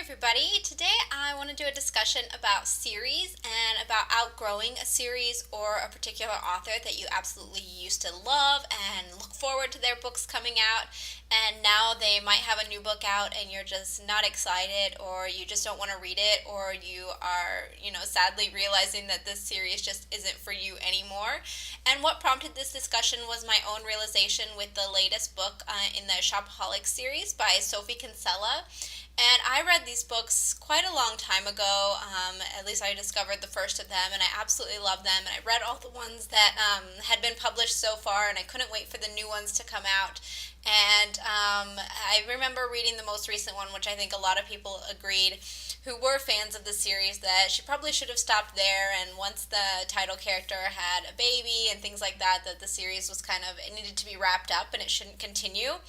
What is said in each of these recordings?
everybody. Today I want to do a discussion about series and about outgrowing a series or a particular author that you absolutely used to love and look forward to their books coming out, and now they might have a new book out and you're just not excited, or you just don't want to read it, or you are, sadly realizing that this series just isn't for you anymore. And what prompted this discussion was my own realization with the latest book in the Shopaholic series by Sophie Kinsella. And I read these books quite a long time ago. At least I discovered the first of them, and I absolutely loved them. And I read all the ones that had been published so far, and I couldn't wait for the new ones to come out. And I remember reading the most recent one, which I think a lot of people agreed, who were fans of the series, that she probably should have stopped there. And once the title character had a baby and things like that, that the series was it needed to be wrapped up and it shouldn't continue.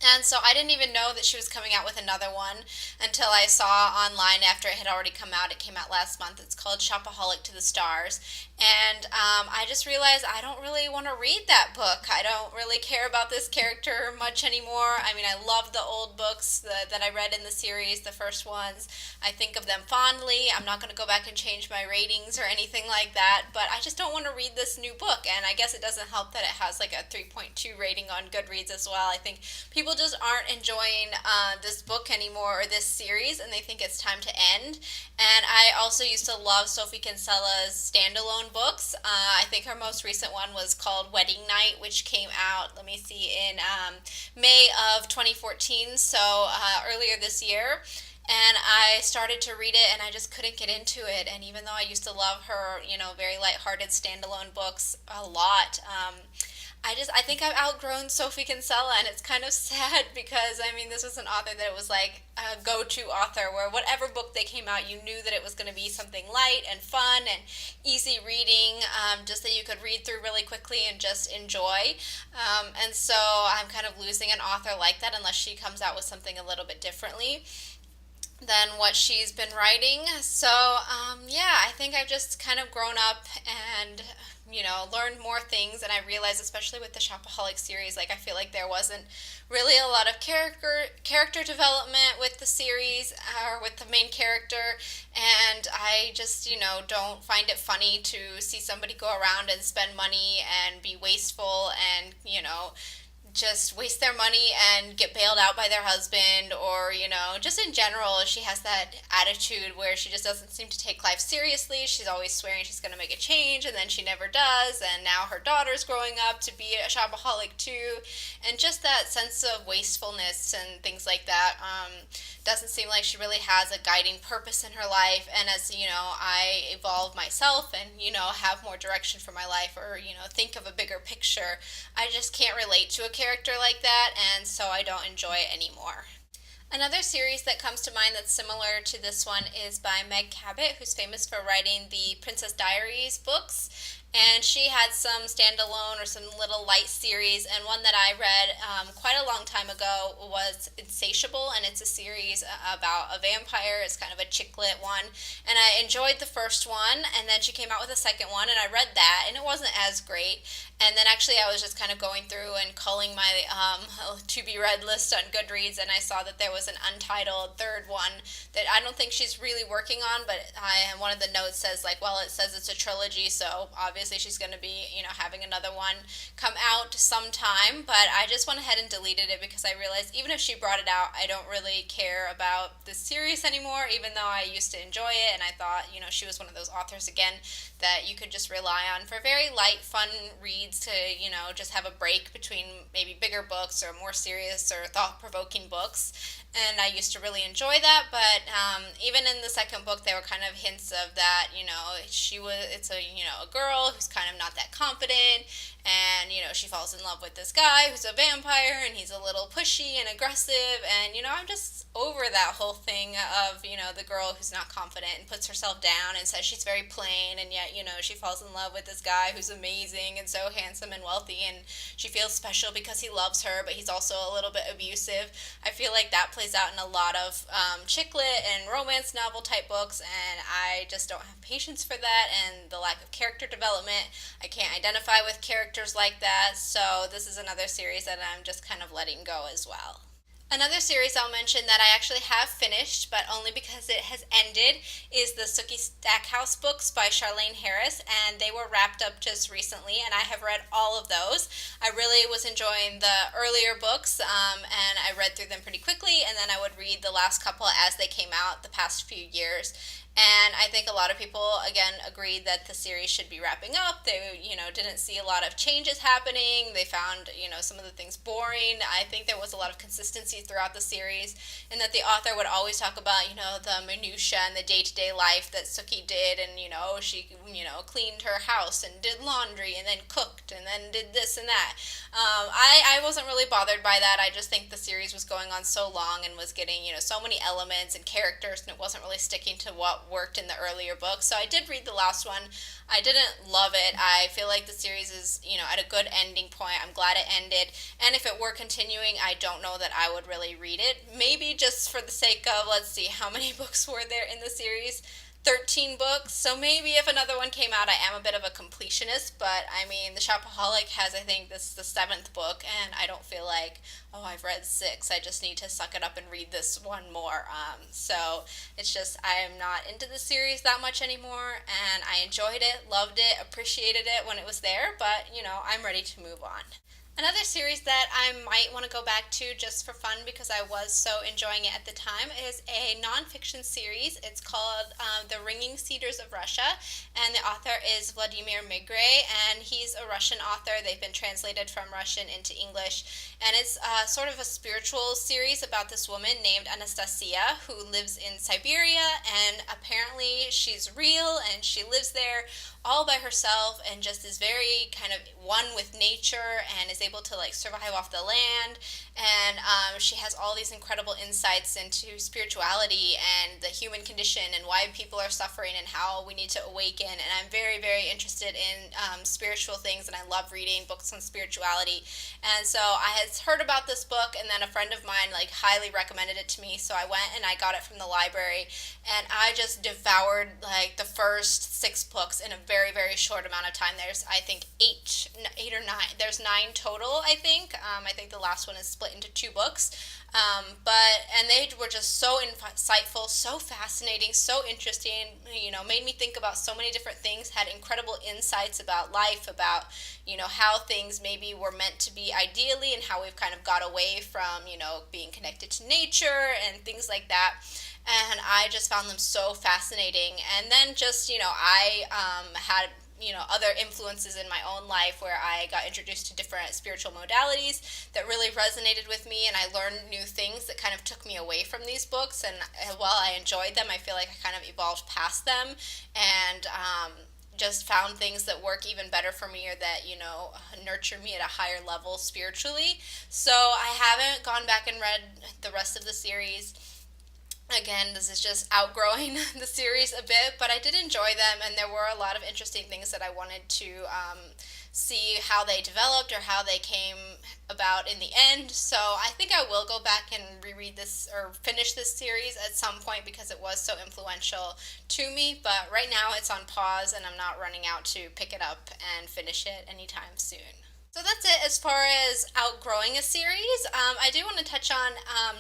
And so I didn't even know that she was coming out with another one until I saw online after it had already come out. It came out last month. It's called Shopaholic to the Stars. And I just realized I don't really want to read that book. I don't really care about this character much anymore. I mean, I love the old books that I read in the series, the first ones. I think of them fondly. I'm not going to go back and change my ratings or anything like that, but I just don't want to read this new book. And I guess it doesn't help that it has like a 3.2 rating on Goodreads as well. I think people just aren't enjoying this book anymore, or this series, and they think it's time to end. And I also used to love Sophie Kinsella's standalone books. I think her most recent one was called Wedding Night, which came out, let me see, in May of 2014, so earlier this year. And I started to read it and I just couldn't get into it. And even though I used to love her, very lighthearted standalone books a lot, I think I've outgrown Sophie Kinsella, and it's kind of sad because, this was an author that was like a go-to author where whatever book they came out, you knew that it was going to be something light and fun and easy reading, just that you could read through really quickly and just enjoy. And so I'm kind of losing an author like that unless she comes out with something a little bit differently than what she's been writing. So, I think I've just kind of grown up and, learned more things. And I realized, especially with the Shopaholic series, I feel like there wasn't really a lot of character development with the series or with the main character. And I just, don't find it funny to see somebody go around and spend money and be wasteful and, just waste their money and get bailed out by their husband, or just in general she has that attitude where she just doesn't seem to take life seriously. She's always swearing she's going to make a change, and then she never does, and now her daughter's growing up to be a shopaholic too, and just that sense of wastefulness and things like that doesn't seem like she really has a guiding purpose in her life. And as I evolve myself and have more direction for my life, or think of a bigger picture, I just can't relate to a character like that, and so I don't enjoy it anymore. Another series that comes to mind that's similar to this one is by Meg Cabot, who's famous for writing the Princess Diaries books. And she had some standalone or some little light series, and one that I read quite a long time ago was Insatiable, and it's a series about a vampire. It's kind of a chick lit one, and I enjoyed the first one, and then she came out with a second one, and I read that, and it wasn't as great. And then actually I was just kind of going through and culling my to-be-read list on Goodreads, and I saw that there was an untitled third one that I don't think she's really working on, but one of the notes says, it says it's a trilogy, so obviously she's going to be, having another one come out sometime. But I just went ahead and deleted it because I realized even if she brought it out, I don't really care about this series anymore, even though I used to enjoy it, and I thought, she was one of those authors, again, that you could just rely on for very light, fun reads to, just have a break between maybe bigger books or more serious or thought-provoking books. And I used to really enjoy that, but even in the second book, there were kind of hints of that, it's a girl who's kind of not that confident, and, she falls in love with this guy who's a vampire, and he's a little pushy and aggressive, and, I'm just over that whole thing of, the girl who's not confident and puts herself down and says she's very plain, and yet, she falls in love with this guy who's amazing and so handsome and wealthy, and she feels special because he loves her, but he's also a little bit abusive. I feel like that plays out in a lot of chick lit and romance novel type books, and I just don't have patience for that, and the lack of character development. I can't identify with characters like that, so this is another series that I'm just kind of letting go as well. Another series I'll mention that I actually have finished, but only because it has ended, is the Sookie Stackhouse books by Charlaine Harris, and they were wrapped up just recently, and I have read all of those. I really was enjoying the earlier books, and I read through them pretty quickly, and then I would read the last couple as they came out the past few years. And I think a lot of people, again, agreed that the series should be wrapping up. They, didn't see a lot of changes happening. They found, some of the things boring. I think there was a lot of consistency throughout the series, and that the author would always talk about, the minutia and the day-to-day life that Sookie did, and, she, cleaned her house and did laundry and then cooked and then did this and that. I wasn't really bothered by that. I just think the series was going on so long and was getting, so many elements and characters, and it wasn't really sticking to what worked in the earlier books. So I did read the last one. I didn't love it. I feel like the series is, at a good ending point. I'm glad it ended. And if it were continuing, I don't know that I would really read it. Maybe just for the sake of, let's see, how many books were there in the series? 13 books, so maybe if another one came out, I am a bit of a completionist, but I mean, the Shopaholic has, I think, this is the seventh book, and I don't feel like, oh, I've read six, I just need to suck it up and read this one more. So it's just, I am not into the series that much anymore, and I enjoyed it, loved it, appreciated it when it was there, but, I'm ready to move on. Another series that I might want to go back to just for fun because I was so enjoying it at the time is a nonfiction series. It's called The Ringing Cedars of Russia, and the author is Vladimir Migray, and he's a Russian author. They've been translated from Russian into English, and it's sort of a spiritual series about this woman named Anastasia who lives in Siberia, and apparently she's real, and she lives there all by herself and just is very kind of one with nature and is able to like survive off the land, and she has all these incredible insights into spirituality and the human condition and why people are suffering and how we need to awaken. And I'm very, very interested in spiritual things, and I love reading books on spirituality. And so I had heard about this book, and then a friend of mine like highly recommended it to me, so I went and I got it from the library, and I just devoured like the first six books in a very, very short amount of time. There's, I think, eight or nine. There's nine total, I think. I think the last one is split into two books. And they were just so insightful, so fascinating, so interesting, made me think about so many different things, had incredible insights about life, about, how things maybe were meant to be ideally and how we've kind of got away from, being connected to nature and things like that. And I just found them so fascinating. And then just, I had other influences in my own life where I got introduced to different spiritual modalities that really resonated with me, and I learned new things that kind of took me away from these books. And while I enjoyed them, I feel like I kind of evolved past them, and just found things that work even better for me, or that nurture me at a higher level spiritually. So I haven't gone back and read the rest of the series. Again, this is just outgrowing the series a bit, but I did enjoy them, and there were a lot of interesting things that I wanted to see how they developed or how they came about in the end. So I think I will go back and reread this or finish this series at some point because it was so influential to me, but right now it's on pause and I'm not running out to pick it up and finish it anytime soon. So that's it as far as outgrowing a series. I do want to touch on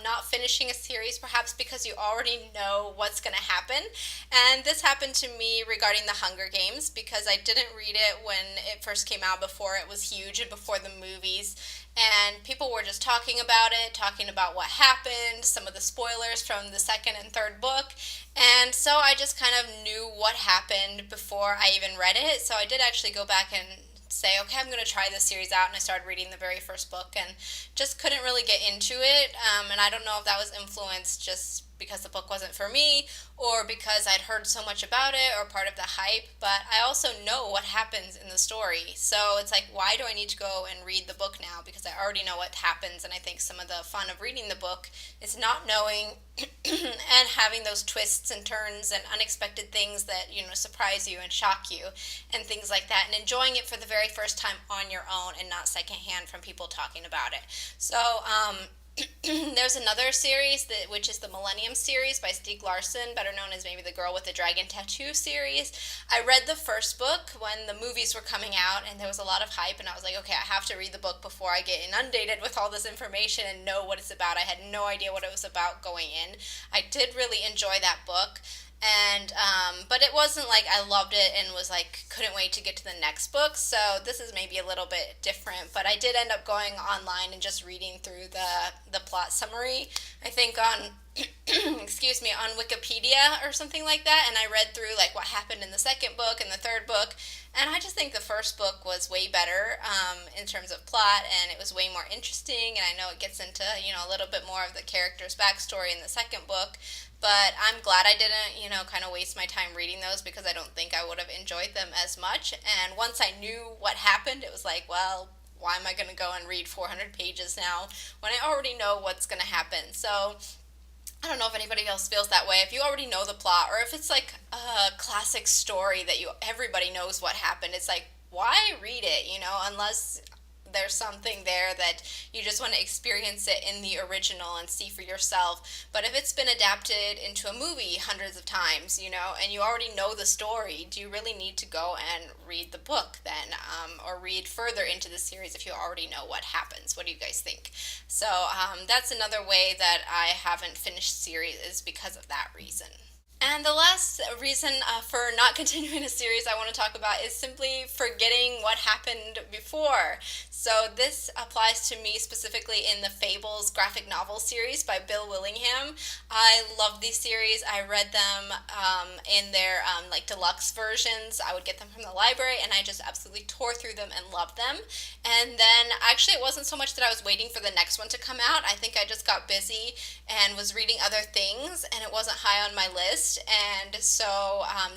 not finishing a series, perhaps because you already know what's going to happen. And this happened to me regarding the Hunger Games because I didn't read it when it first came out, before it was huge and before the movies. And people were just talking about it, talking about what happened, some of the spoilers from the second and third book. And so I just kind of knew what happened before I even read it. So I did actually go back and say, okay, I'm going to try this series out, and I started reading the very first book and just couldn't really get into it. And I don't know if that was influenced just because the book wasn't for me, or because I'd heard so much about it, or part of the hype, but I also know what happens in the story. So it's like, why do I need to go and read the book now? Because I already know what happens, and I think some of the fun of reading the book is not knowing and having those twists and turns and unexpected things that, surprise you and shock you and things like that, and enjoying it for the very first time on your own and not secondhand from people talking about it. So, There's another series which is the Millennium series by Stieg Larsson, better known as maybe the Girl with the Dragon Tattoo series. I read the first book when the movies were coming out, and there was a lot of hype, and I was like, okay, I have to read the book before I get inundated with all this information and know what it's about. I had no idea what it was about going in. I did really enjoy that book. And but it wasn't like I loved it and was like couldn't wait to get to the next book. So this is maybe a little bit different, but I did end up going online and just reading through the plot summary. I think on excuse me, on Wikipedia or something like that, and I read through like what happened in the second book and the third book, and I just think the first book was way better in terms of plot, and it was way more interesting, and I know it gets into, a little bit more of the character's backstory in the second book, but I'm glad I didn't, kind of waste my time reading those because I don't think I would have enjoyed them as much, and once I knew what happened, it was like, well, why am I going to go and read 400 pages now when I already know what's going to happen? So I don't know if anybody else feels that way. If you already know the plot, or if it's like a classic story that everybody knows what happened, it's like, why read it? Unless there's something there that you just want to experience it in the original and see for yourself. But if it's been adapted into a movie hundreds of times, and you already know the story, do you really need to go and read the book then, or read further into the series if you already know what happens? What do you guys think? So that's another way that I haven't finished series, is because of that reason. And the last reason for not continuing a series I want to talk about is simply forgetting what happened before. So this applies to me specifically in the Fables graphic novel series by Bill Willingham. I love these series. I read them in their like deluxe versions. I would get them from the library, and I just absolutely tore through them and loved them. And then actually it wasn't so much that I was waiting for the next one to come out. I think I just got busy and was reading other things, and it wasn't high on my list. And so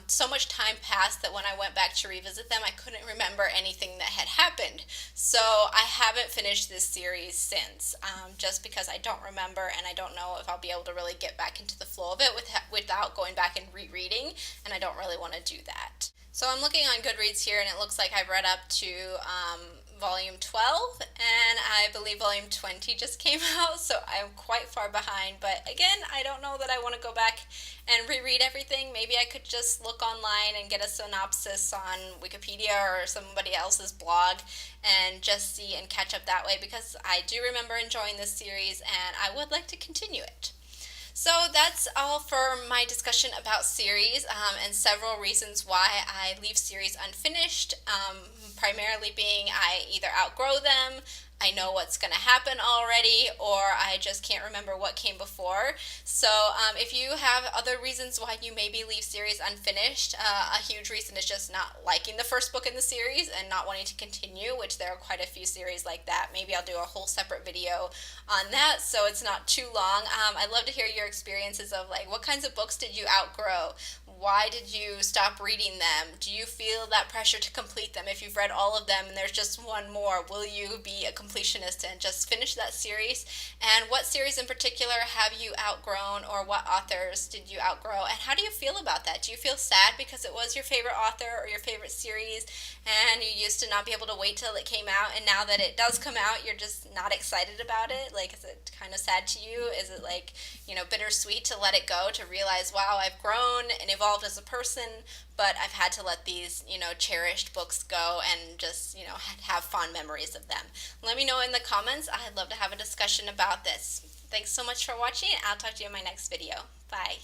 so much time passed that when I went back to revisit them, I couldn't remember anything that had happened. So I haven't finished this series since, just because I don't remember, and I don't know if I'll be able to really get back into the flow of it without going back and rereading, and I don't really want to do that. So I'm looking on Goodreads here, and it looks like I've read up to volume 12, and I believe volume 20 just came out, so I'm quite far behind. But again, I don't know that I want to go back and reread everything. Maybe I could just look online and get a synopsis on Wikipedia or somebody else's blog and just see and catch up that way, because I do remember enjoying this series and I would like to continue it. So that's all for my discussion about series, and several reasons why I leave series unfinished, primarily being I either outgrow them, I know what's going to happen already, or I just can't remember what came before. So if you have other reasons why you maybe leave series unfinished, a huge reason is just not liking the first book in the series and not wanting to continue, which there are quite a few series like that. Maybe I'll do a whole separate video on that so it's not too long. I'd love to hear your experiences of like, what kinds of books did you outgrow? Why did you stop reading them? Do you feel that pressure to complete them? If you've read all of them and there's just one more, will you be a completionist and just finish that series? And what series in particular have you outgrown, or what authors did you outgrow? And how do you feel about that? Do you feel sad because it was your favorite author or your favorite series and you used to not be able to wait till it came out, and now that it does come out, you're just not excited about it? Like, is it kind of sad to you? Is it like, bittersweet to let it go, to realize, wow, I've grown and evolved as a person, but I've had to let these, cherished books go and just, have fond memories of them? Let me know in the comments. I'd love to have a discussion about this. Thanks so much for watching. I'll talk to you in my next video. Bye.